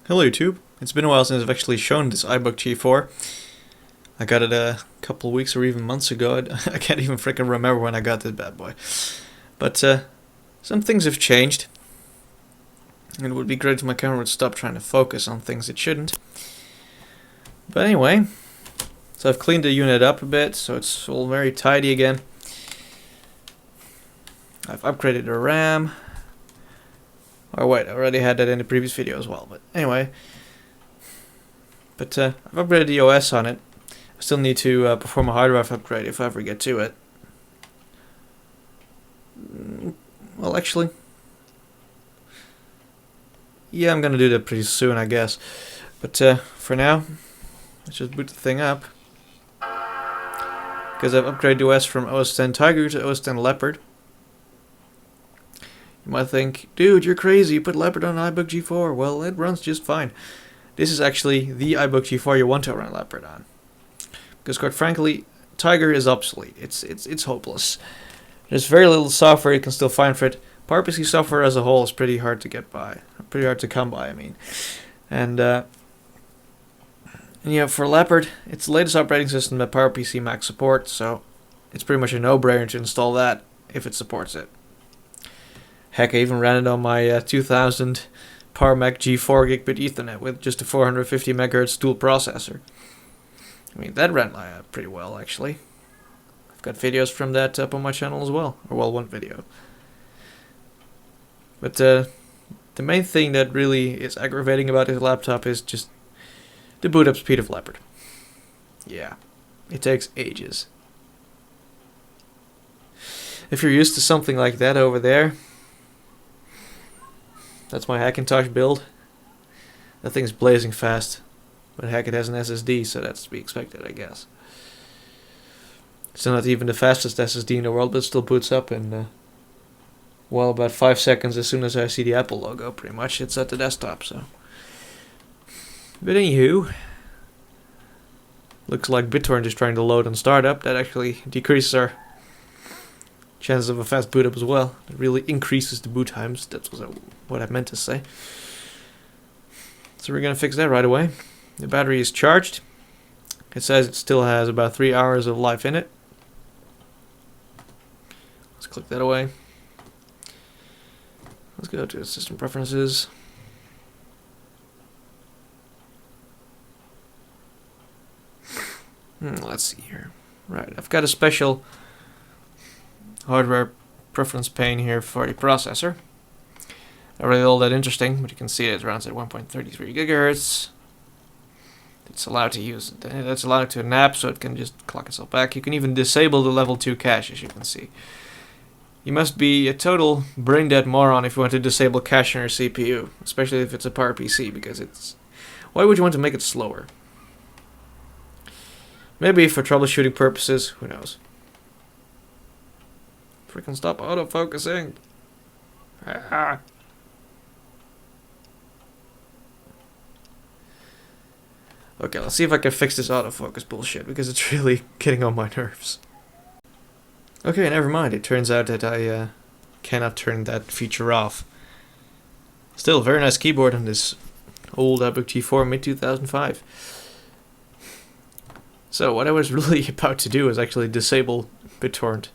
Hello YouTube. It's been a while since I've actually shown this iBook G4. I got it a couple weeks or even months ago. I can't even freaking remember when I got this bad boy. But some things have changed. It would be great if my camera would stop trying to focus on things it shouldn't. But anyway, so I've cleaned the unit up a bit, so it's all very tidy again. I've upgraded the RAM. Oh wait, I already had that in the previous video as well, but anyway. But I've upgraded the OS on it. I still need to perform a hard drive upgrade if I ever get to it. Well, actually, yeah, I'm gonna do that pretty soon, I guess. But for now, let's just boot the thing up. Because I've upgraded the OS from OS 10 Tiger to OS 10 Leopard. You might think, dude, you're crazy, you put Leopard on iBook G4. Well, it runs just fine. This is actually the iBook G4 you want to run Leopard on. Because quite frankly, Tiger is obsolete. It's hopeless. There's very little software you can still find for it. PowerPC software as a whole is pretty hard to get by. Pretty hard to come by, I mean. And yeah, for Leopard, it's the latest operating system that PowerPC Mac supports, so it's pretty much a no-brainer to install that if it supports it. Heck, I even ran it on my 2000 Power Mac G4 gigabit Ethernet with just a 450 MHz dual processor. I mean, that ran pretty well, actually. I've got videos from that up on my channel as well. Or, well, one video. But the main thing that really is aggravating about this laptop is just the boot up speed of Leopard. Yeah, it takes ages. If you're used to something like that over there, that's my Hackintosh build. That thing's blazing fast. But heck, it has an SSD, so that's to be expected, I guess. It's not even the fastest SSD in the world, but it still boots up in, well, about 5 seconds as soon as I see the Apple logo, pretty much. It's at the desktop, so. But anywho, looks like BitTorrent is trying to load and start up. That actually decreases our chances of a fast boot up as well. It really increases the boot times. That's what I meant to say. So we're going to fix that right away. The battery is charged. It says it still has about 3 hours of life in it. Let's click that away. Let's go to system preferences. Let's see here. Right, I've got a special hardware preference pane here for the processor. Not really all that interesting, but you can see it runs at 1.33 gigahertz. It's allowed to use it. That's allowed to nap, so it can just clock itself back. You can even disable the level 2 cache, as you can see. You must be a total brain-dead moron if you want to disable cache on your CPU, especially if it's a PowerPC, because it's... Why would you want to make it slower? Maybe for troubleshooting purposes, who knows. Freaking stop auto-focusing. Ah. Okay, let's see if I can fix this autofocus bullshit, because it's really getting on my nerves. Okay, never mind. It turns out that I cannot turn that feature off. Still, very nice keyboard on this old iBook G4 mid-2005. So, what I was really about to do is actually disable BitTorrent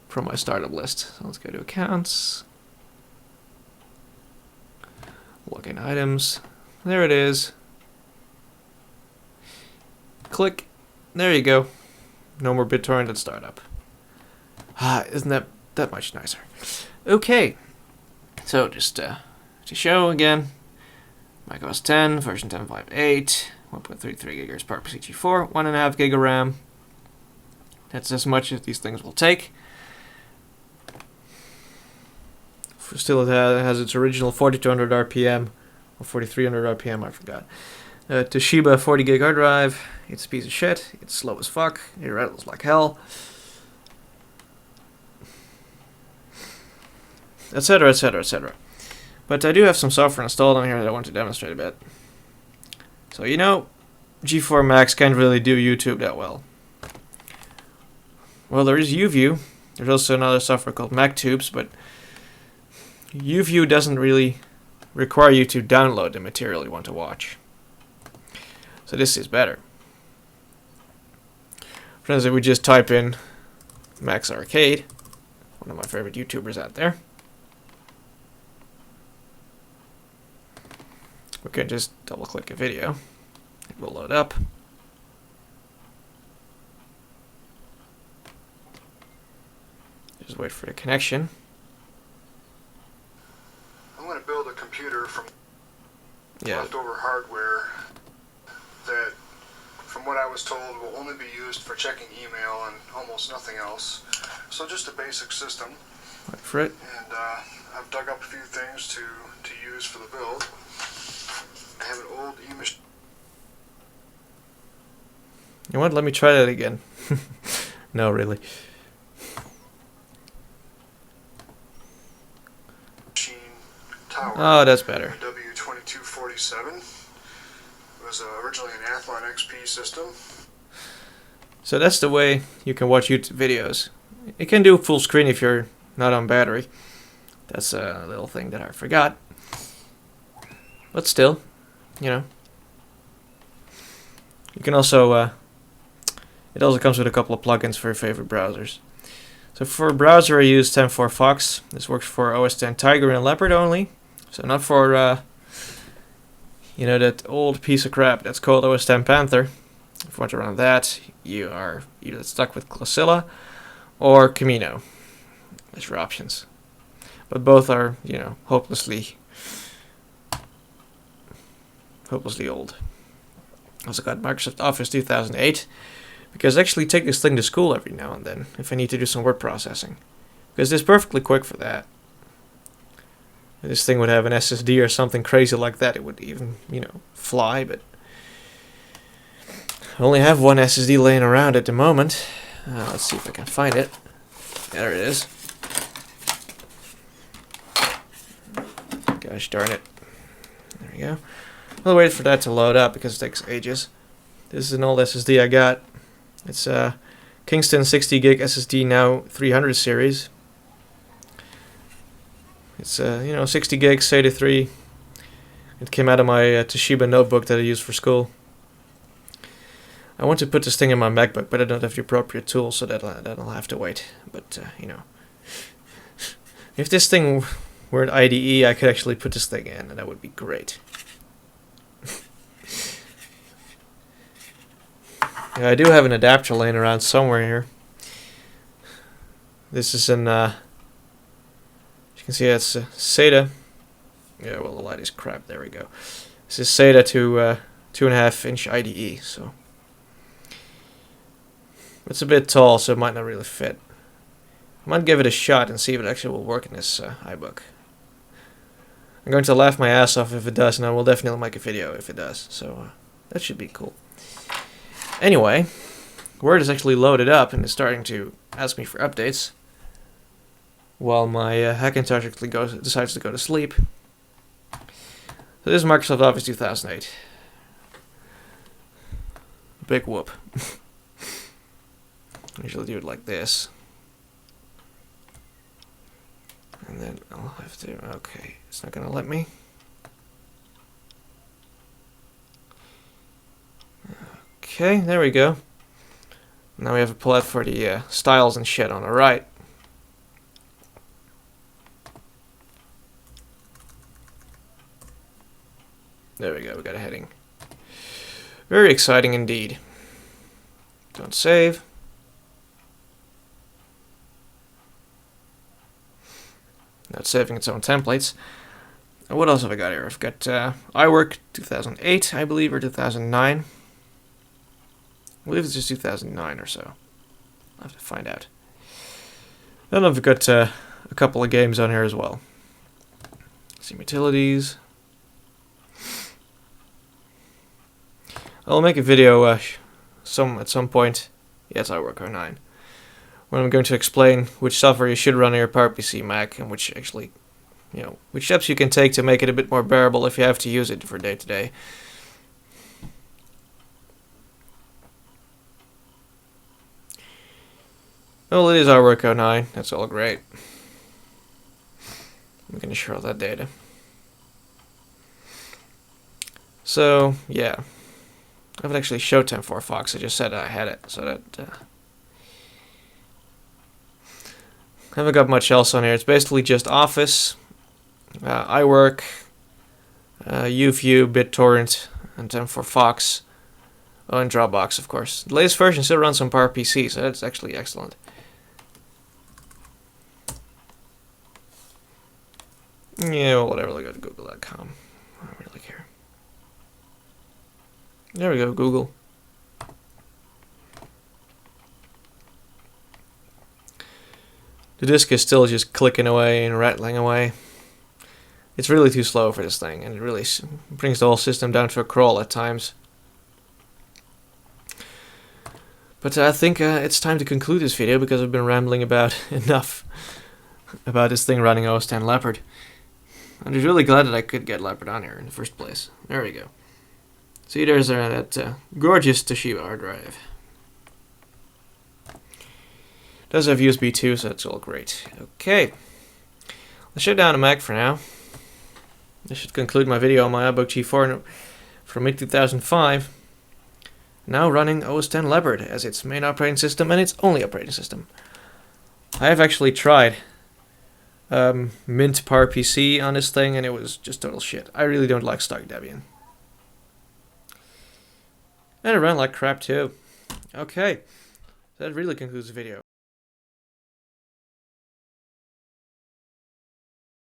from my startup list. So let's go to Accounts. Login Items. There it is. Click. There you go. No more BitTorrent at startup. Isn't that much nicer? Okay. So just to show again, Mac OS 10 version 10.5.8, 1.33 gigahertz PowerPC G4, 1.5 gig of RAM. That's as much as these things will take. Still, it has its original 4200 RPM or 4300 RPM. I forgot. Toshiba 40 gig hard drive. It's a piece of shit. It's slow as fuck. It rattles like hell. Etc, etc, etc. But I do have some software installed on here that I want to demonstrate a bit. So, you know, G4 Max can't really do YouTube that well. Well, there is UView. There's also another software called MacTubes, but UView doesn't really require you to download the material you want to watch. So this is better. For instance, if we just type in Max Arcade, one of my favorite YouTubers out there, we can just double click a video. It will load up. Just wait for the connection. I'm going to build a computer from leftover hardware that, from what I was told, will only be used for checking email and almost nothing else. So just a basic system. Wait for it. And I've dug up a few things to use for the build. I have an old e-machine. You know what? Let me try that again. No, really. Tower. Oh, that's better. W2247. It was originally an Athlon XP system. So that's the way you can watch YouTube videos. It can do full screen if you're not on battery. That's a little thing that I forgot. But still, you know. You can also, it also comes with a couple of plugins for your favorite browsers. So for a browser I use 10.4 Fox. This works for OS X Tiger and Leopard only. So not for, you know, that old piece of crap that's called OS X Panther. If you want to run that, you are either stuck with Classilla or Camino. That's your options. But both are, you know, hopelessly old. Also got Microsoft Office 2008. Because I actually take this thing to school every now and then if I need to do some word processing. Because it's perfectly quick for that. If this thing would have an SSD or something crazy like that, it would even, you know, fly, but I only have one SSD laying around at the moment. Let's see if I can find it. There it is. Gosh darn it. There we go. I'll wait for that to load up because it takes ages. This is an old SSD I got. It's a Kingston 60 gig SSD now 300 series. It's you know, 60 gig SATA 3. It came out of my Toshiba notebook that I use for school. I want to put this thing in my MacBook, but I don't have the appropriate tools, so that'll have to wait. But you know, if this thing were an IDE, I could actually put this thing in, and that would be great. Yeah, I do have an adapter laying around somewhere here. This is an, as you can see, it's SATA. Yeah, well, the light is crap. There we go. This is SATA to 2.5-inch IDE, so it's a bit tall, so it might not really fit. I might give it a shot and see if it actually will work in this iBook. I'm going to laugh my ass off if it does, and I will definitely make a video if it does. So that should be cool. Anyway, Word is actually loaded up and is starting to ask me for updates while my Hackintosh actually decides to go to sleep. So this is Microsoft Office 2008. Big whoop. I usually do it like this. And then I'll have to, okay, it's not going to let me. Okay, there we go. Now we have a palette for the styles and shit on the right. There we go, we got a heading. Very exciting indeed. Don't save. Not saving its own templates. What else have I got here? I've got iWork 2008, I believe, or 2009. I believe it's just 2009 or so. I'll have to find out. Then I've got a couple of games on here as well. Some utilities. I'll make a video at some point. Yeah, it's iWork 09. When I'm going to explain which software you should run on your PowerPC Mac and which actually, you know, which steps you can take to make it a bit more bearable if you have to use it for day to day. Well, it is iWork 09. That's all great. I'm going to share all that data. So, yeah. I haven't actually showed 10.4 Fox, I just said I had it, so that... haven't got much else on here. It's basically just Office, iWork, UView, BitTorrent, and 10.4 Fox. Oh, and Dropbox, of course. The latest version still runs on PowerPC, so that's actually excellent. Yeah, well, whatever. I'll go to google.com. I don't really care. There we go, Google. The disk is still just clicking away and rattling away. It's really too slow for this thing, and it really brings the whole system down to a crawl at times. But I think it's time to conclude this video because I've been rambling about enough about this thing running OS X Leopard. I'm just really glad that I could get Leopard on here in the first place. There we go. See, there's that gorgeous Toshiba hard drive. It does have USB 2, so that's all great. Okay. Let's shut down the Mac for now. This should conclude my video on my iBook G4 from mid-2005. Now running OS X Leopard as its main operating system and its only operating system. I have actually tried Mint PowerPC on this thing, and it was just total shit. I really don't like stock Debian. And it ran like crap too. Okay, that really concludes the video.